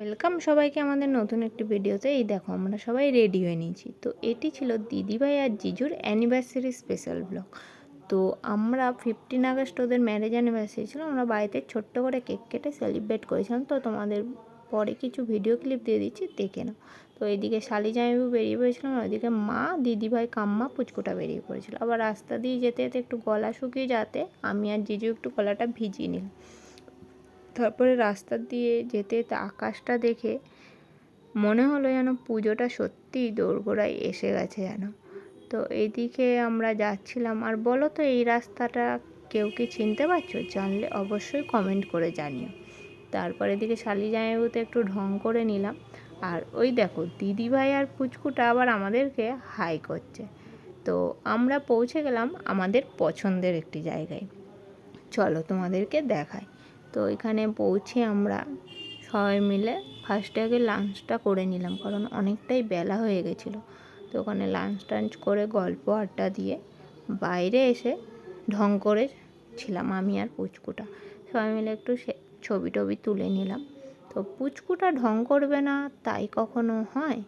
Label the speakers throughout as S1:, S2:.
S1: Welcome সবাইকে আমাদের নতুন একটি ভিডিওতে। এই দেখো আমরা সবাই রেডি হয়ে নিয়েছি। তো এটি ছিল দিদিভাই আর জিজুর অ্যানিভার্সারি স্পেশাল ব্লগ। তো আমরা 15 আগস্ট ওদের ম্যারেজ অ্যানিভার্সারি ছিল, আমরা বাড়িতে ছোট্ট করে কেক কেটে সেলিব্রেট করেছিলাম। তো তোমাদের পরে কিছু ভিডিও ক্লিপ দিয়ে দিচ্ছি, দেখে নাও। তো এইদিকে শালি জামাইবাবু বেরিয়ে পড়েছিলাম, ওইদিকে মা, দিদিভাই, কাম্মা, পুচকুটা বেরিয়ে পড়েছিল। আবার রাস্তা দিয়ে যেতে যেতে একটু গলা শুকিয়ে যাতে আমি আর জিজু একটু গলাটা ভিজিয়ে নিলাম। তারপরে রাস্তা দিয়ে যেতে যেতে আকাশটা দেখে মনে হলো যেন পুজোটা সত্যিই দোরগোড়ায় এসে গেছে যেন। তো এইদিকে আমরা যাচ্ছিলাম। আর বলো তো, এই রাস্তাটা কেউ কি চিনতে পারছো? জানলে অবশ্যই কমেন্ট করে জানিও। তারপরে এদিকে শালি জামাইবাবুতে একটু ঢং করে নিলাম। আর ওই দেখো দিদিভাই আর পুচকুটা আবার আমাদেরকে হাই করছে। তো আমরা পৌঁছে গেলাম আমাদের পছন্দের একটি জায়গায়। চলো তোমাদেরকে দেখাই। তো এখানে পৌঁছে আমরা সবাই মিলে ফার্স্টে আগে লাঞ্চটা করে নিলাম, কারণ অনেকটাই বেলা হয়ে গেছিলো। তো ওখানে লাঞ্চ টাঞ্চ করে গল্প আড্ডা দিয়ে বাইরে এসে ঢং করে ছিলাম আমি আর পুচকুটা। সবাই মিলে একটু ছবি টবি তুলে নিলাম। তো পুচকুটা ঢং করবে না তাই কখনো হয়?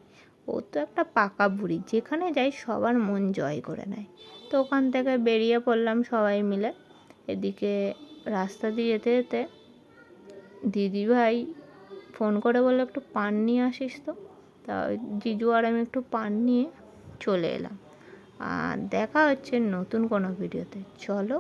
S1: ও তো একটা পাকা বুড়ি, যেখানে যাই সবার মন জয় করে নেয়। তো ওখান থেকে বেরিয়ে পড়লাম সবাই মিলে। এদিকে রাস্তা দিয়ে যেতে যেতে দিদিভাই ফোন করে বললো একটু পান নিয়ে আসিস। তো তা জিজু আর আমি একটু পান নিয়ে চলে এলাম। আর দেখা হচ্ছে নতুন কোনো ভিডিওতে। চলো